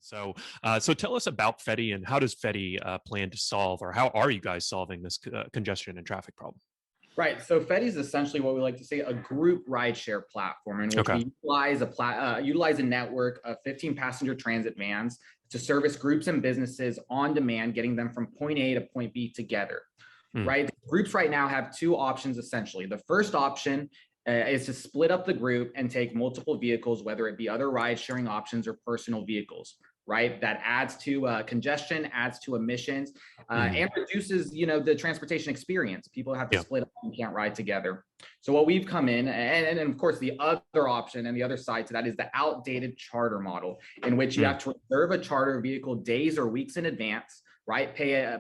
So tell us about Fetii and how does Fetii plan to solve, or how are you guys solving this congestion and traffic problem? Right. So Fetti is essentially what we like to say a group rideshare platform in which Okay. we utilize a network of 15 passenger transit vans to service groups and businesses on demand, getting them from point A to point B together. Mm, Right. Groups right now have two options essentially. The first option is to split up the group and take multiple vehicles, whether it be other ride sharing options or personal vehicles. Right, that adds to congestion, adds to emissions, mm, and reduces, the transportation experience. People have to yeah. split up and can't ride together. So what we've come in, and of course the other option and the other side to that is the outdated charter model, in which you Mm, have to reserve a charter vehicle days or weeks in advance. Right, pay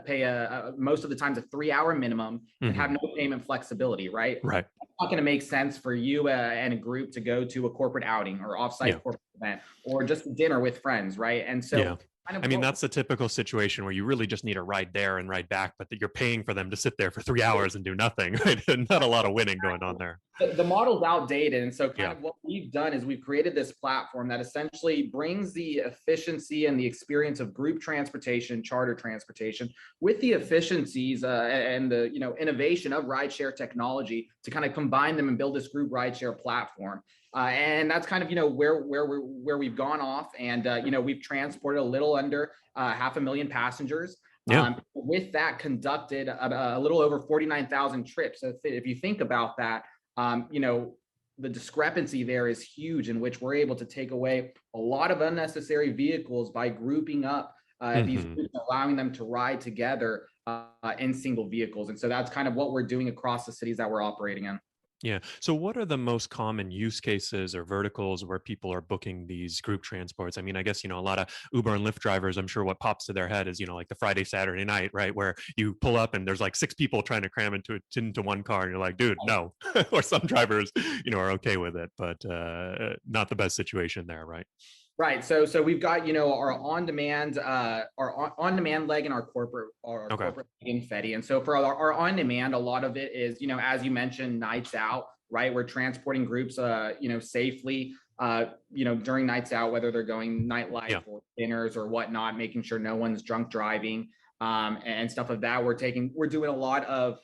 most of the times a 3 hour minimum and have hmm. no payment flexibility. Right, Right. not going to make sense for you and a group to go to a corporate outing or Yeah. offsite corporate event or just dinner with friends, right? And Yeah. so kind I of mean, what that's the typical situation where you really just need a ride there and ride back, but that you're paying for them to sit there for 3 hours and do nothing, right? And not a lot of winning going on there. the model's outdated. And so kind Yeah. of what we've done is we've created this platform that essentially brings the efficiency and the experience of group transportation, charter transportation, with the efficiencies and the innovation of rideshare technology to kind of combine them and build this group rideshare platform. And that's kind of where we've gone off, and we've transported a little under 500,000 passengers. Yeah. With that, conducted a little over 49,000 trips. So if you think about that, the discrepancy there is huge, in which we're able to take away a lot of unnecessary vehicles by grouping up these Hmm. groups, allowing them to ride together in single vehicles. And so that's kind of what we're doing across the cities that we're operating in. Yeah. So, what are the most common use cases or verticals where people are booking these group transports? I mean, I guess, a lot of Uber and Lyft drivers, I'm sure what pops to their head is, like the Friday, Saturday night, right? Where you pull up and there's like six people trying to cram into one car. And you're like, dude, no. Or some drivers, are okay with it, but not the best situation there, right? Right. So we've got our on demand leg and our Okay. corporate leg in Fetti. And so for our on demand, a lot of it is as you mentioned, nights out. Right, we're transporting groups safely during nights out, whether they're going nightlife Yeah. or dinners or whatnot, making sure no one's drunk driving and stuff of that. We're doing a lot of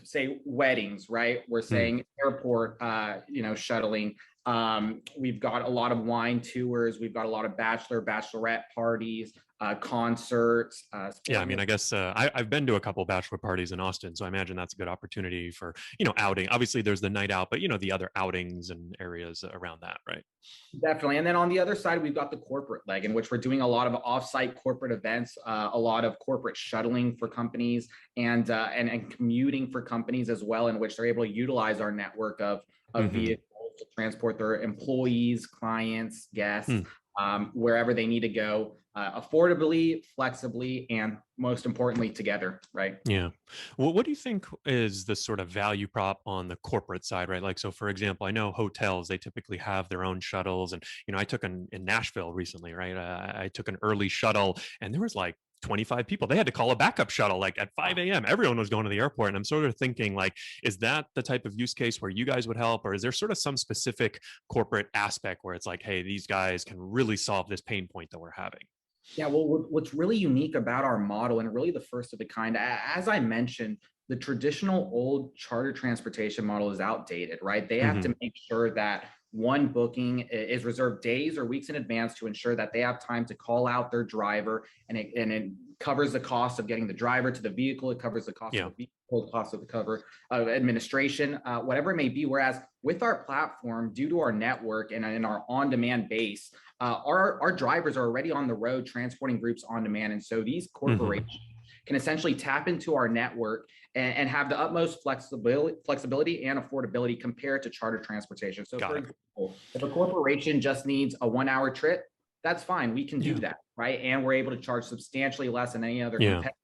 say weddings. Right, we're Mm, saying airport shuttling. We've got a lot of wine tours. We've got a lot of bachelorette parties, concerts, yeah. I sporting mean, I guess I've been to a couple bachelor parties in Austin, so I imagine that's a good opportunity for, outing. Obviously, there's the night out, but, the other outings and areas around that, right? Definitely. And then on the other side, we've got the corporate leg, in which we're doing a lot of offsite corporate events, a lot of corporate shuttling for companies, and commuting for companies as well, in which they're able to utilize our network of Hmm. vehicles to transport their employees, clients, guests, Mm, wherever they need to go, affordably, flexibly, and most importantly, together. Right. yeah. Well, what do you think is the sort of value prop on the corporate side, right? Like, so for example, I know hotels, they typically have their own shuttles. And, I took in Nashville recently, right? I took an early shuttle and there was like 25 people. They had to call a backup shuttle like at 5 a.m. Everyone was going to the airport. And I'm sort of thinking, like, is that the type of use case where you guys would help? Or is there sort of some specific corporate aspect where it's like, hey, these guys can really solve this pain point that we're having? Yeah, well, what's really unique about our model, and really the first of the kind, as I mentioned, the traditional old charter transportation model is outdated, right? They have Hmm. to make sure that one booking is reserved days or weeks in advance to ensure that they have time to call out their driver, and it covers the cost of getting the driver to the vehicle. It covers the cost of Yeah. the vehicle, the cost of the cover of administration, whatever it may be. Whereas with our platform, due to our network and in our on-demand base, our drivers are already on the road transporting groups on demand. And so these Hmm. corporations can essentially tap into our network and have the utmost flexibility and affordability compared to charter transportation. So Got for it. example, if a corporation just needs a 1 hour trip, that's fine. We can do Yeah. that, right? And we're able to charge substantially less than any other Yeah. competitor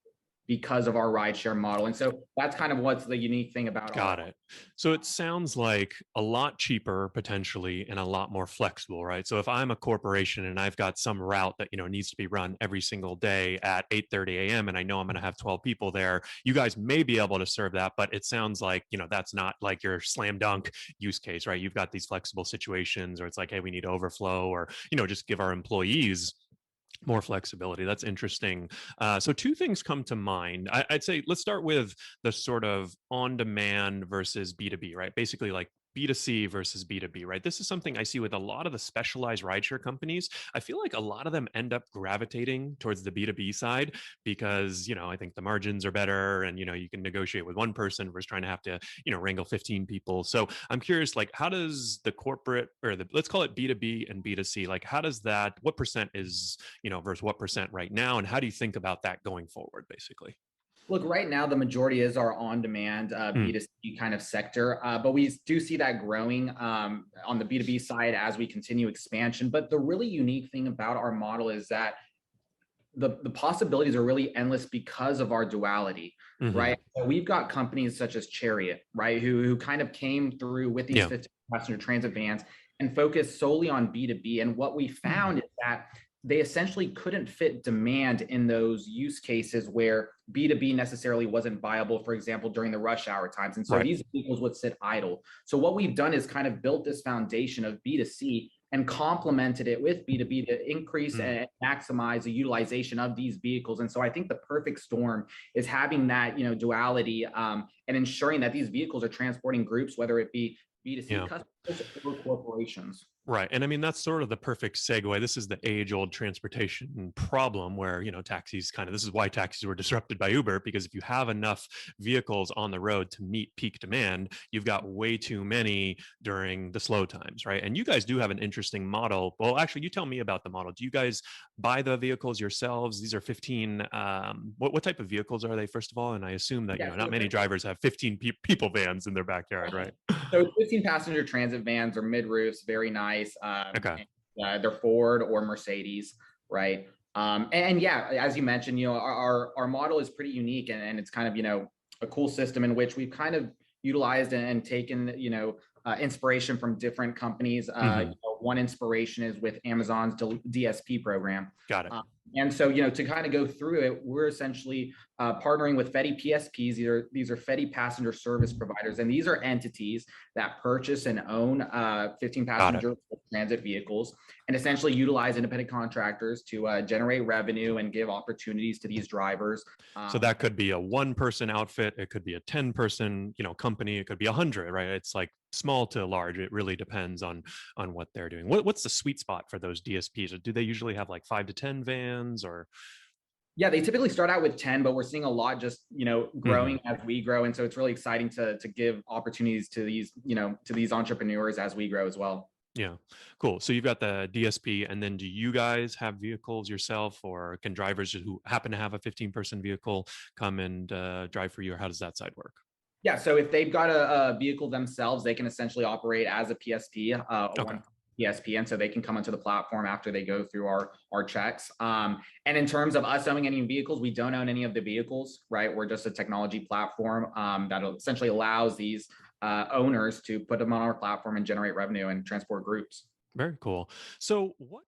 because of our rideshare model. And so that's kind of what's the unique thing about Got our. it. So it sounds like a lot cheaper potentially and a lot more flexible, right? So if I'm a corporation and I've got some route that, needs to be run every single day at 8:30 a.m. and I know I'm going to have 12 people there, you guys may be able to serve that, but it sounds like, that's not like your slam dunk use case, right? You've got these flexible situations or it's like, hey, we need overflow or, just give our employees More flexibility. That's interesting. So two things come to mind. I'd say let's start with the sort of on-demand versus B2B, right? Basically, like B2C versus B2B, right? This is something I see with a lot of the specialized rideshare companies. I feel like a lot of them end up gravitating towards the B2B side because, I think the margins are better and, you can negotiate with one person versus trying to have to, wrangle 15 people. So I'm curious, like, how does the corporate or let's call it B2B and B2C, like, how does that, what percent is versus what percent right now? And how do you think about that going forward, basically? Look, right now, the majority is our on-demand Mm, B2C kind of sector, but we do see that growing on the B2B side as we continue expansion. But the really unique thing about our model is that the possibilities are really endless because of our duality, hmm. right? So we've got companies such as Chariot, right, who kind of came through with these Yeah. 15 passenger transit vans and focused solely on B2B. And what we found is that they essentially couldn't fit demand in those use cases where B2B necessarily wasn't viable, for example, during the rush hour times. And so Right. these vehicles would sit idle. So what we've done is kind of built this foundation of B2C and complemented it with B2B to increase Mm. and maximize the utilization of these vehicles. And so I think the perfect storm is having that, duality and ensuring that these vehicles are transporting groups, whether it be B2C Yeah. customers or corporations. Right. And I mean, that's sort of the perfect segue. This is the age old transportation problem where, taxis kind of, this is why taxis were disrupted by Uber, because if you have enough vehicles on the road to meet peak demand, you've got way too many during the slow times, right? And you guys do have an interesting model. Well, actually, you tell me about the model. Do you guys buy the vehicles yourselves? These are 15. What type of vehicles are they, first of all? And I assume that, Yeah, not so many drivers have 15 people vans in their backyard, right? So 15 passenger transit vans are mid roofs, very nice. Okay. They're Ford or Mercedes, right? And yeah, as you mentioned, our model is pretty unique and it's kind of, a cool system in which we've kind of utilized and taken, inspiration from different companies. Hmm. One inspiration is with Amazon's DSP program. Got it. Uh, and so, to kind of go through it, we're essentially partnering with Fetii PSPs. These are Fetii passenger service providers, and these are entities that purchase and own 15 Got it. passenger transit vehicles and essentially utilize independent contractors to generate revenue and give opportunities to these drivers. So that could be a one person outfit. It could be a 10-person, company. It could be 100, right? It's like small to large. It really depends on what they're doing. What's the sweet spot for those DSPs? Or do they usually have like 5 to 10 vans or? Yeah, they typically start out with 10, but we're seeing a lot just, Mhm. growing as we grow. And so it's really exciting to give opportunities to these entrepreneurs as we grow as well. Yeah, cool. So you've got the DSP, and then do you guys have vehicles yourself, or can drivers who happen to have a 15-person vehicle come and drive for you, or how does that side work? Yeah, so if they've got a vehicle themselves, they can essentially operate as a PSP, a Okay. one PSP, and so they can come onto the platform after they go through our checks. And in terms of us owning any vehicles, we don't own any of the vehicles, right? We're just a technology platform that essentially allows these owners to put them on our platform and generate revenue and transport groups. Very cool. So what